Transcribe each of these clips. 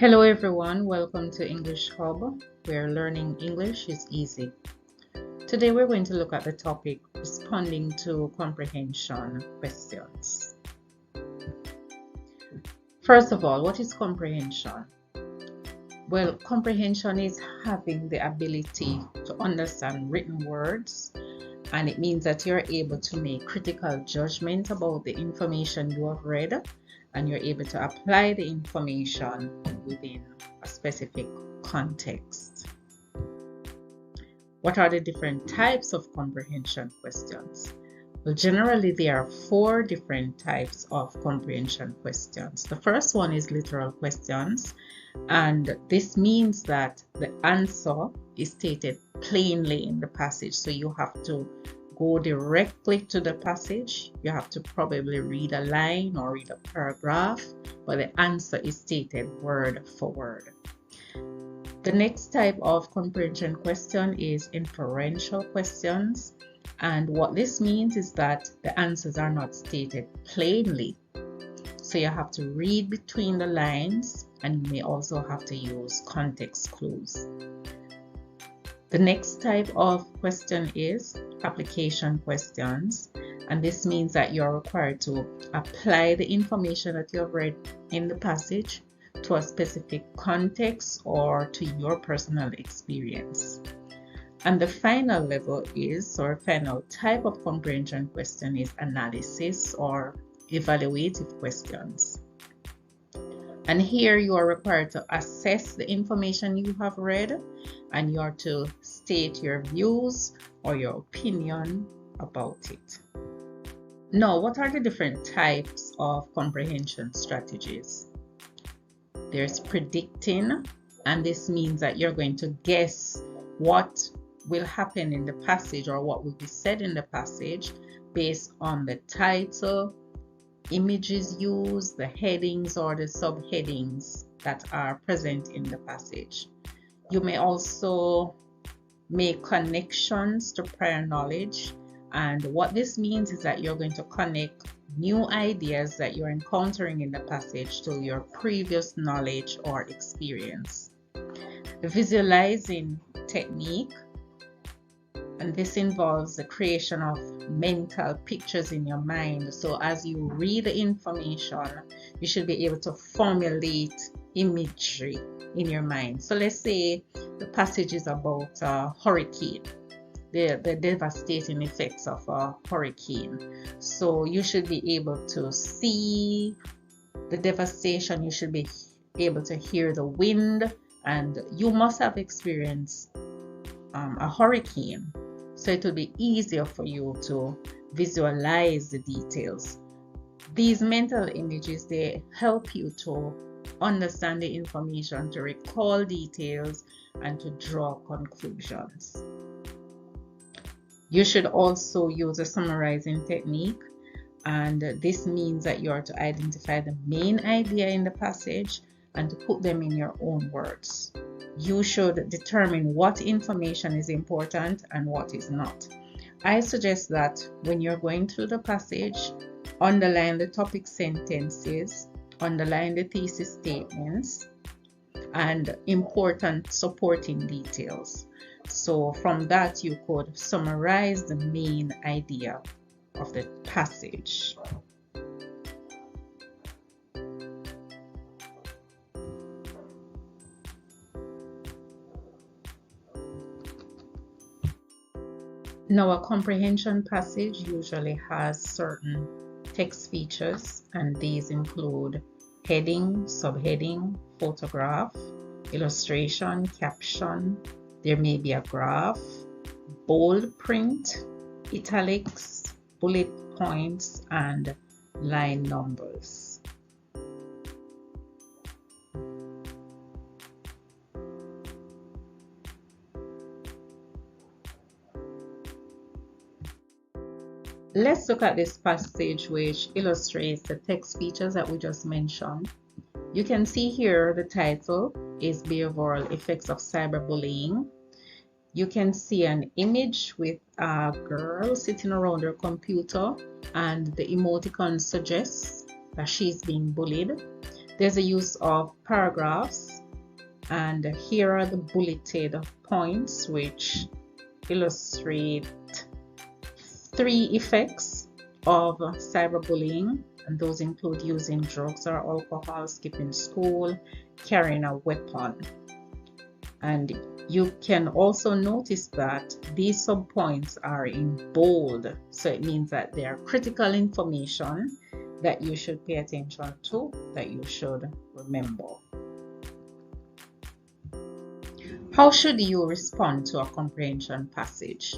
Hello everyone, welcome to English Hub, where learning English is easy. Today we're going to look at the topic responding to comprehension questions. First of all, what is comprehension? Well, comprehension is having the ability to understand written words, and it means that you're able to make critical judgment about the information you have read, and you're able to apply the information within a specific context. What are the different types of comprehension questions? Well, generally there are 4 different types of comprehension questions. The first one is literal questions, and this means that the answer is stated plainly in the passage, so you have to go directly to the passage. You have to probably read a line or read a paragraph, but the answer is stated word for word. The next type of comprehension question is inferential questions, and what this means is that the answers are not stated plainly, so you have to read between the lines, and you may also have to use context clues. The next type of question is application questions, and this means that you're required to apply the information that you have read in the passage to a specific context or to your personal experience. And the final level is, or final type of comprehension question is analysis or evaluative questions. And here you are required to assess the information you have read, and you are to state your views or your opinion about it. Now, what are the different types of comprehension strategies? There's predicting, and this means that you're going to guess what will happen in the passage or what will be said in the passage based on the title, images used, the headings or the subheadings that are present in the passage. You may also make connections to prior knowledge, and what this means is that you're going to connect new ideas that you're encountering in the passage to your previous knowledge or experience. The visualizing technique, and this involves the creation of mental pictures in your mind. So as you read the information, you should be able to formulate imagery in your mind. So let's say the passage is about a hurricane, the devastating effects of a hurricane. So you should be able to see the devastation, you should be able to hear the wind, and you must have experienced a hurricane. So it will be easier for you to visualize the details. These mental images, they help you to understand the information, to recall details, and to draw conclusions. You should also use a summarizing technique, and this means that you are to identify the main idea in the passage and to put them in your own words. You should determine what information is important and what is not. I suggest that when you're going through the passage, underline the topic sentences, underline the thesis statements, and important supporting details. So from that, you could summarize the main idea of the passage. Now, a comprehension passage usually has certain text features, and these include heading, subheading, photograph, illustration, caption. There may be a graph, bold print, italics, bullet points, and line numbers. Let's look at this passage which illustrates the text features that we just mentioned. You can see here the title is Behavioral Effects of Cyberbullying. You can see an image with a girl sitting around her computer, and the emoticon suggests that she's being bullied. There's a use of paragraphs And here are the bulleted points which illustrate 3 effects of cyberbullying, and those include using drugs or alcohol, skipping school, carrying a weapon. And you can also notice that these subpoints are in bold, so it means that they are critical information that you should pay attention to, that you should remember. How should you respond to a comprehension passage?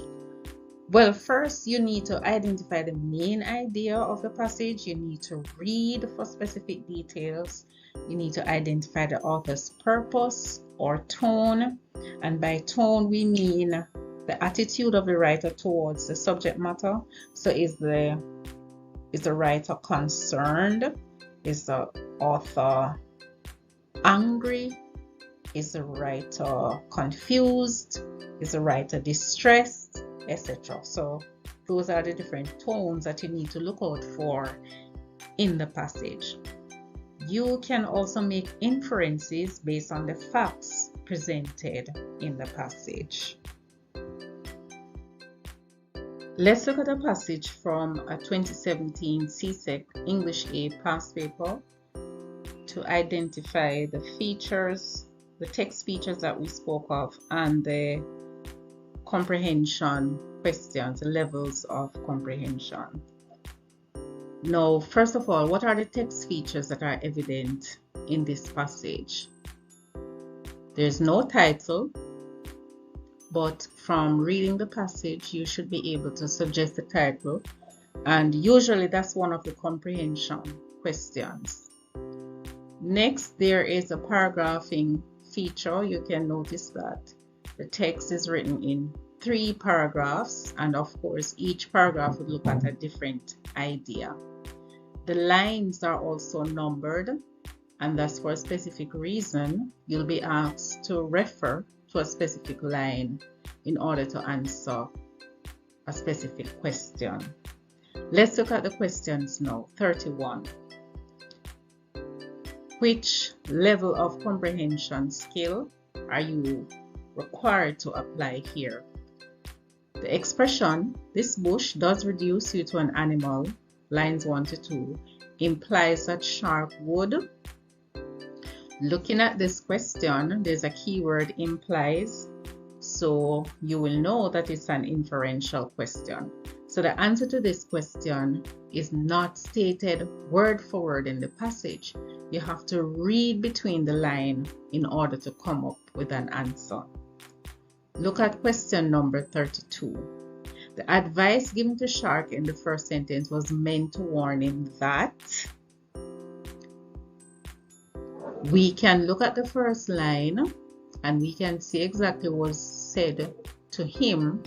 Well, first you need to identify the main idea of the passage. You need to read for specific details. You need to identify the author's purpose or tone. And by tone, we mean the attitude of the writer towards the subject matter. So is the writer concerned? Is the author angry? Is the writer confused? Is the writer distressed? Etc. So those are the different tones that you need to look out for in the passage. You can also make inferences based on the facts presented in the passage. Let's look at a passage from a 2017 CSEC English A past paper to identify the features, the text features that we spoke of, and the comprehension questions, the levels of comprehension. Now, first of all, what are the text features that are evident in this passage? There's no title, but from reading the passage, you should be able to suggest the title, and usually that's one of the comprehension questions. Next, there is a paragraphing feature. You can notice that the text is written in 3 paragraphs, and of course each paragraph would look at a different idea. The lines are also numbered, and that's for a specific reason. You'll be asked to refer to a specific line in order to answer a specific question. Let's look at the questions now. 31. Which level of comprehension skill are you required to apply here? The expression, "this bush does reduce you to an animal," lines 1 to 2, implies that shark would. Looking at this question, there's a keyword "implies," so you will know that it's an inferential question. So the answer to this question is not stated word for word in the passage. You have to read between the lines in order to come up with an answer. Look at question number 32. The advice given to shark in the first sentence was meant to warn him that. We can look at the first line and we can see exactly what was said to him,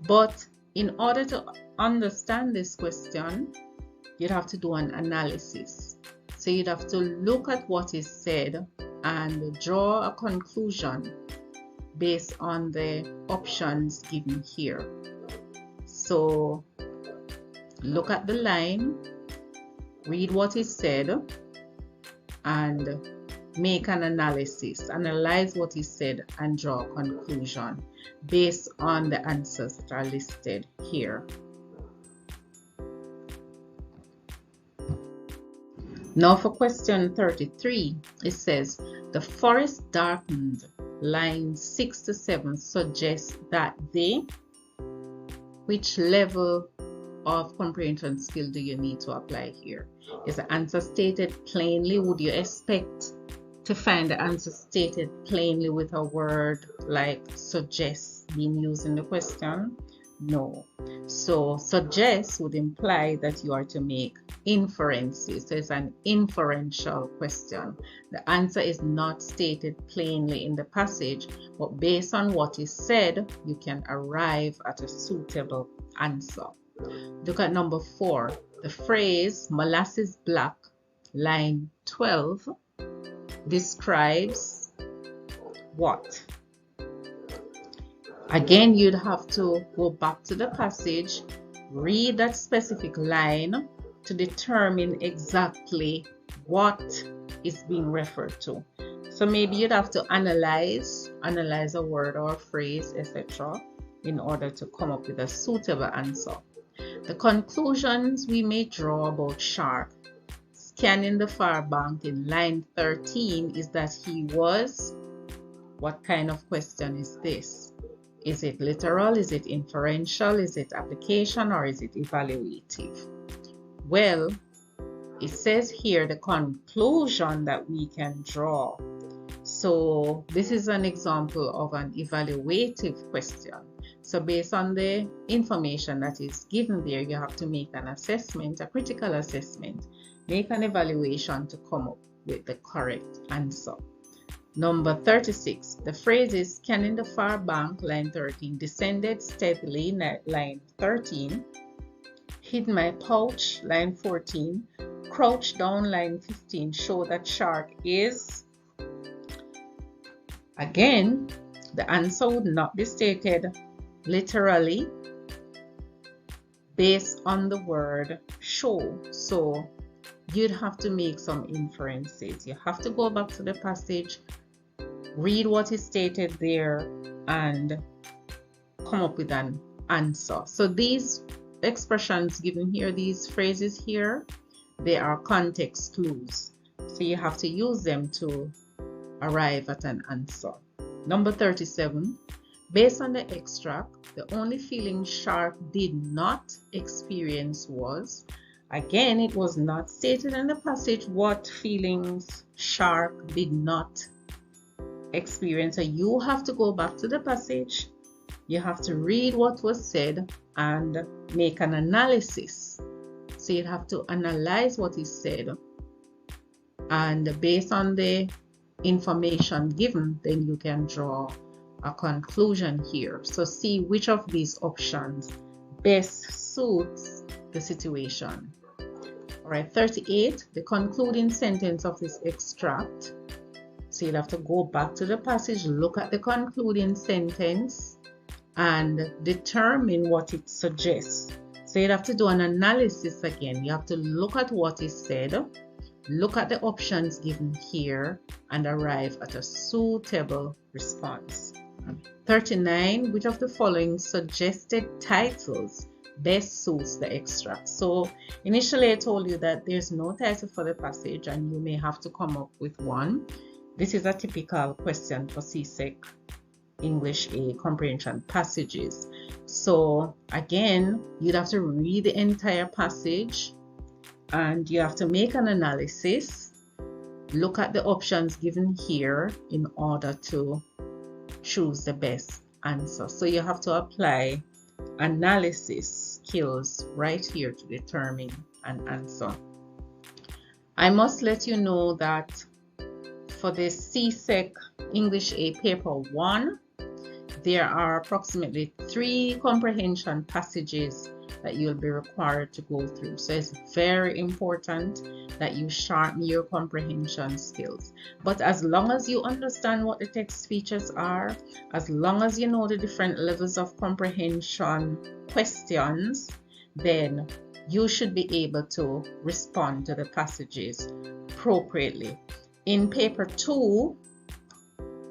but in order to understand this question, you'd have to do an analysis. So you'd have to look at what is said and draw a conclusion based on the options given here. So look at the line, read what is said, and make an analysis. Analyze what is said and draw a conclusion based on the answers that are listed here. Now for question 33, it says, the forest darkened. Lines 6 to 7 suggest that they. Which level of comprehension skill do you need to apply here? Is the answer stated plainly? Would you expect to find the answer stated plainly with a word like suggest being used in the question? No. So suggest would imply that you are to make inferences. So it's an inferential question. The answer is not stated plainly in the passage, but based on what is said, you can arrive at a suitable answer. Look at number 4. The phrase molasses black, line 12, describes what? Again, you'd have to go back to the passage, read that specific line to determine exactly what is being referred to. So maybe you'd have to analyze a word or a phrase, etc., in order to come up with a suitable answer. The conclusions we may draw about Shark scanning the far bank in line 13 is that he was, what kind of question is this? Is it literal? Is it inferential? Is it application? Or is it evaluative? Well, it says here the conclusion that we can draw. So this is an example of an evaluative question. So based on the information that is given there, you have to make an assessment, a critical assessment, make an evaluation to come up with the correct answer. Number 36, the phrase is scanning the far bank, line 13, descended steadily, line 13, hid my pouch, line 14, crouch down, line 15, show that Shark is. Again, the answer would not be stated literally based on the word show. So you'd have to make some inferences. You have to go back to the passage, read what is stated there, and come up with an answer. So these expressions given here, these phrases here, they are context clues. So you have to use them to arrive at an answer. Number 37, based on the extract, the only feeling Shark did not experience was, again, it was not stated in the passage what feelings Shark did not experience. So you have to go back to the passage, you have to read what was said and make an analysis. So you have to analyze what is said, and based on the information given, then you can draw a conclusion here. So see which of these options best suits the situation. All right, 38, the concluding sentence of this extract. So you'll have to go back to the passage, look at the concluding sentence, and determine what it suggests. So you'd have to do an analysis again. You have to look at what is said, look at the options given here, and arrive at a suitable response. 39, which of the following suggested titles best suits the extract? So initially I told you that there's no title for the passage and you may have to come up with one. This is a typical question for CSEC English A comprehension passages. So again, you'd have to read the entire passage and you have to make an analysis, look at the options given here in order to choose the best answer. So you have to apply analysis skills right here to determine an answer. I must let you know that for the CSEC English A paper 1, there are approximately 3 comprehension passages that you'll be required to go through. So it's very important that you sharpen your comprehension skills. But as long as you understand what the text features are, as long as you know the different levels of comprehension questions, then you should be able to respond to the passages appropriately. In paper 2,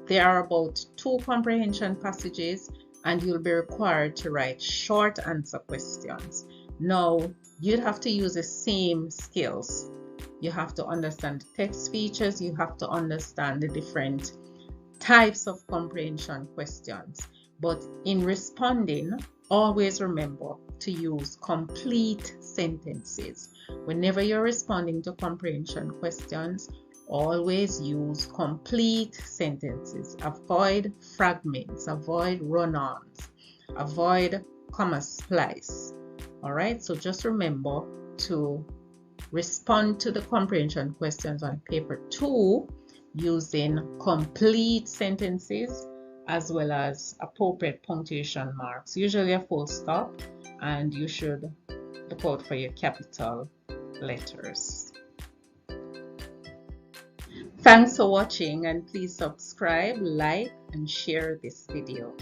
there are about 2 comprehension passages and you'll be required to write short answer questions. Now, you'd have to use the same skills. You have to understand the text features, you have to understand the different types of comprehension questions. But in responding, always remember to use complete sentences. Whenever you're responding to comprehension questions, always use complete sentences. Avoid fragments, avoid run-ons, avoid comma splice. All right, so just remember to respond to the comprehension questions on paper 2 using complete sentences as well as appropriate punctuation marks, usually a full stop, and you should look out for your capital letters. Thanks for watching, and please subscribe, like, and share this video.